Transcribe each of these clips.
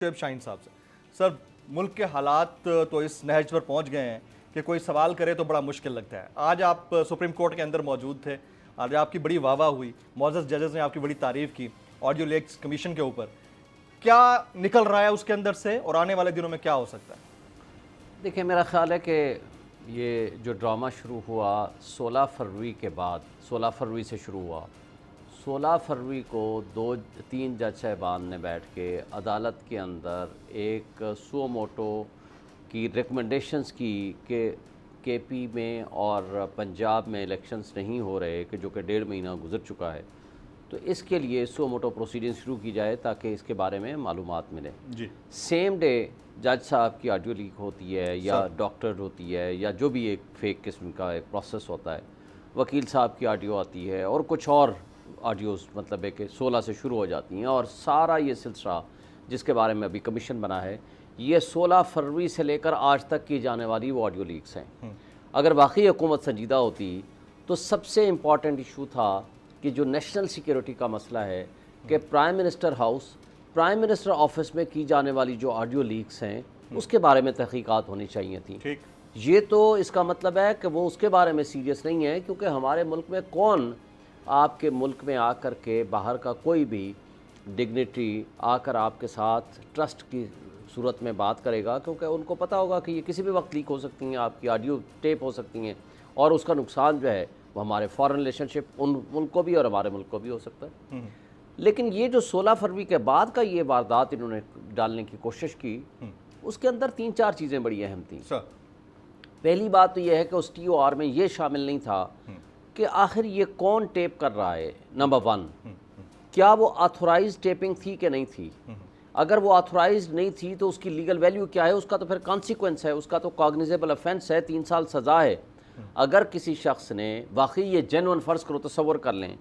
شعیب شاہین صاحب سے سر، ملک کے حالات تو اس نہج پر پہنچ گئے ہیں کہ کوئی سوال کرے تو بڑا مشکل لگتا ہے. آج آپ سپریم کورٹ کے اندر موجود تھے، آج آپ کی بڑی واہ واہ ہوئی، معزز ججز نے آپ کی بڑی تعریف کی آڈیو لیکس کمیشن کے اوپر. کیا نکل رہا ہے اس کے اندر سے اور آنے والے دنوں میں کیا ہو سکتا ہے؟ دیکھیں، میرا خیال ہے کہ یہ جو ڈرامہ شروع ہوا 16 فروری کے بعد، 16 فروری سے شروع ہوا. 16 فروری کو 3 جج صاحبان نے بیٹھ کے عدالت کے اندر ایک سو موٹو کی ریکمنڈیشنز کی کہ کے پی میں اور پنجاب میں الیکشنز نہیں ہو رہے، کہ جو کہ 1.5 مہینہ گزر چکا ہے، تو اس کے لیے سو موٹو پروسیڈنگ شروع کی جائے تاکہ اس کے بارے میں معلومات ملیں. جی، سیم ڈے جج صاحب کی آڈیو لیک ہوتی ہے یا ڈاکٹر ہوتی ہے یا جو بھی ایک فیک قسم کا ایک پروسیس ہوتا ہے، وکیل صاحب کی آڈیو آتی ہے اور کچھ اور آڈیوز، مطلب ہے کہ 16 سے شروع ہو جاتی ہیں. اور سارا یہ سلسلہ جس کے بارے میں ابھی کمیشن بنا ہے، یہ 16 فروری سے لے کر آج تک کی جانے والی وہ آڈیو لیکس ہیں. اگر واقعی حکومت سنجیدہ ہوتی تو سب سے امپورٹنٹ ایشو تھا کہ جو نیشنل سیکیورٹی کا مسئلہ ہے کہ prime minister house, prime minister office میں کی جانے والی جو آڈیو لیکس ہیں اس کے بارے میں تحقیقات ہونی چاہیے تھیں. یہ تو اس کا مطلب ہے کہ وہ اس کے بارے میں سیریس نہیں ہے، کیونکہ ہمارے ملک میں کون آپ کے ملک میں آ کر کے باہر کا کوئی بھی ڈگنیٹری آ کر آپ کے ساتھ ٹرسٹ کی صورت میں بات کرے گا، کیونکہ ان کو پتہ ہوگا کہ یہ کسی بھی وقت لیک ہو سکتی ہیں، آپ کی آڈیو ٹیپ ہو سکتی ہیں، اور اس کا نقصان جو ہے وہ ہمارے فارن ریلیشن شپ ان ملک کو بھی اور ہمارے ملک کو بھی ہو سکتا ہے. لیکن یہ جو 16 فروری کے بعد کا یہ واردات انہوں نے ڈالنے کی کوشش کی، اس کے اندر 3-4 چیزیں بڑی اہم تھیں. پہلی بات تو یہ ہے کہ اس ٹی او آر میں یہ شامل نہیں تھا کہ آخر یہ کون ٹیپ کر رہا ہے. نمبر 1، کیا وہ آتھورائز ٹیپنگ تھی کہ نہیں تھی؟ اگر وہ آتھورائز نہیں تھی تو اس کی لیگل ویلیو کیا ہے؟ اس کا تو پھر کانسیکوینس ہے، اس کا تو کاگنیزیبل افینس ہے، 3 سال سزا ہے. اگر کسی شخص نے واقعی یہ جینوئن، فرض کرو تصور کر لیں،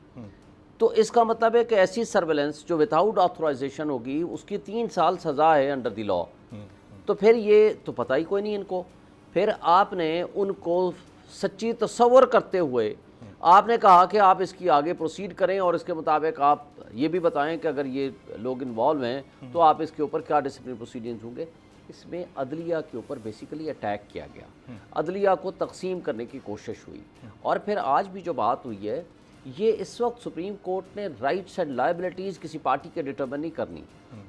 تو اس کا مطلب ہے کہ ایسی سرویلنس جو وداؤٹ آتھورائزیشن ہوگی اس کی 3 سال سزا ہے انڈر دی لا. تو پھر یہ تو پتہ ہی کوئی نہیں ان کو. پھر آپ نے ان کو سچی تصور کرتے ہوئے آپ نے کہا کہ آپ اس کی آگے پروسیڈ کریں اور اس کے مطابق آپ یہ بھی بتائیں کہ اگر یہ لوگ انوالو ہیں تو آپ اس کے اوپر کیا ڈسپلن پروسیڈنگز ہوں گے. اس میں عدلیہ کے اوپر بیسیکلی اٹیک کیا گیا، عدلیہ کو تقسیم کرنے کی کوشش ہوئی. اور پھر آج بھی جو بات ہوئی ہے، یہ اس وقت سپریم کورٹ نے رائٹس اینڈ لائبلٹیز کسی پارٹی کے ڈٹرمن نہیں کرنی.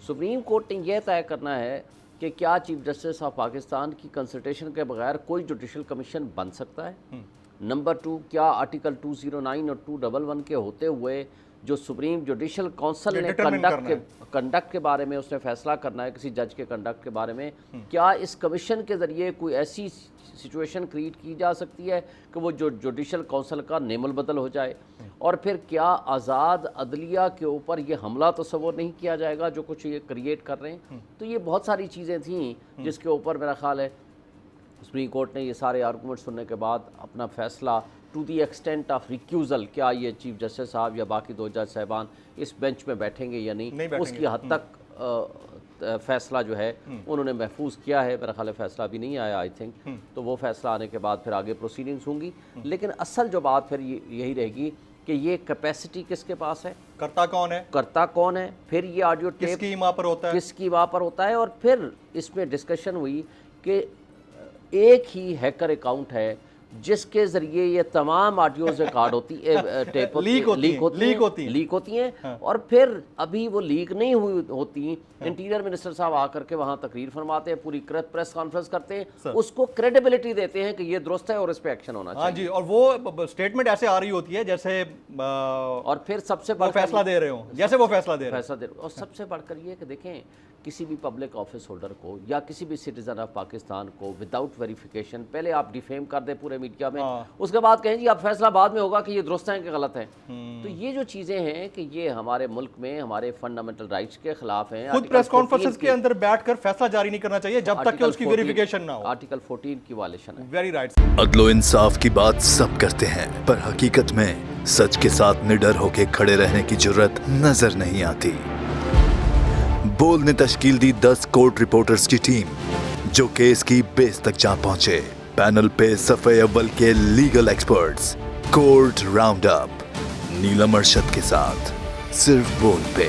سپریم کورٹ نے یہ طے کرنا ہے کہ کیا چیف جسٹس آف پاکستان کی کنسلٹیشن کے بغیر کوئی جوڈیشل کمیشن بن سکتا ہے. نمبر 2، کیا آرٹیکل 209 اور 211 کے ہوتے ہوئے جو سپریم جوڈیشل کونسل نے کنڈکٹ کے بارے میں اس نے فیصلہ کرنا ہے، کسی جج کے کنڈکٹ کے بارے میں، کیا اس کمیشن کے ذریعے کوئی ایسی سچویشن کریٹ کی جا سکتی ہے کہ وہ جو جوڈیشل کونسل کا نیم البدل ہو جائے؟ اور پھر کیا آزاد عدلیہ کے اوپر یہ حملہ تصور نہیں کیا جائے گا جو کچھ یہ کریٹ کر رہے ہیں؟ تو یہ بہت ساری چیزیں تھیں جس کے اوپر میرا خیال ہے سپریم کورٹ نے یہ سارے آرگومنٹ سننے کے بعد اپنا فیصلہ ٹو دی ایکسٹینٹ آف ریکیوزل، کیا یہ چیف جسٹس صاحب یا باقی 2 جج صاحبان اس بینچ میں بیٹھیں گے یا نہیں، اس کی حد تک فیصلہ جو ہے انہوں نے محفوظ کیا ہے. میرا خیال ہے فیصلہ ابھی نہیں آیا آئی تھنک، تو وہ فیصلہ آنے کے بعد پھر آگے پروسیڈنگز ہوں گی. لیکن اصل جو بات پھر یہی رہے گی کہ یہ کیپیسٹی کس کے پاس ہے، کرتا کون ہے، پھر یہ آڈیو ٹیپ کس کی ماں پر ہوتا ہے. اور پھر اس میں ڈسکشن ہوئی کہ ایک ہی ہیکر اکاؤنٹ ہے جس کے ذریعے یہ تمام آڈیوز ریکارڈ لیک ہوتی ہیں. اور پھر ابھی وہ لیک نہیں ہوتی، انٹیریئر منسٹر صاحب آ کر کے وہاں تقریر فرماتے ہیں، پوری پریس کانفرنس کرتے ہیں، اس کو کریڈیبلٹی دیتے ہیں کہ یہ درست ہے اور اس پہ ایکشن ہونا چاہیے. ہاں جی، اور وہ سٹیٹمنٹ ایسے آ رہی ہوتی ہے جیسے اور پھر سب سے بڑھ فیصلہ دے رہے ہوں، جیسے وہ فیصلہ دے رہے ہیں. اور سب سے بڑھ کر یہ کہ دیکھیں، کسی بھی پبلک آفس ہولڈر کو یا کسی بھی سٹیزن آف پاکستان کو وداؤٹ ویریفیکیشن پہلے آپ ڈیفیم کر دیں پورے میڈیا میں، اس کے بعد کہیں جی اب فیصلہ بعد میں ہوگا کہ یہ درست ہیں کہ غلط ہیں. تو یہ جو چیزیں ہیں کہ یہ ہمارے ملک میں ہمارے فنڈامنٹل رائٹس کے خلاف ہیں. خود پریس کانفرنس کے اندر بیٹھ کر فیصلہ جاری نہیں کرنا چاہیے جب تک کہ اس کی ویریفیکیشن نہ ہو. آرٹیکل 14 کی وائلیشن ہے. Very right. عدل و انصاف کی بات سب کرتے ہیں، پر حقیقت میں سچ کے ساتھ نڈر ہو کے کھڑے رہنے کی جرت نظر نہیں آتی. بول نے تشکیل دی 10 کورٹ رپورٹرز کی ٹیم جو کیس کی بیس تک جا پہنچے. پینل پہ صفحے اول کے legal experts. Court round up Neelam Arshad کے ساتھ صرف بول پہ.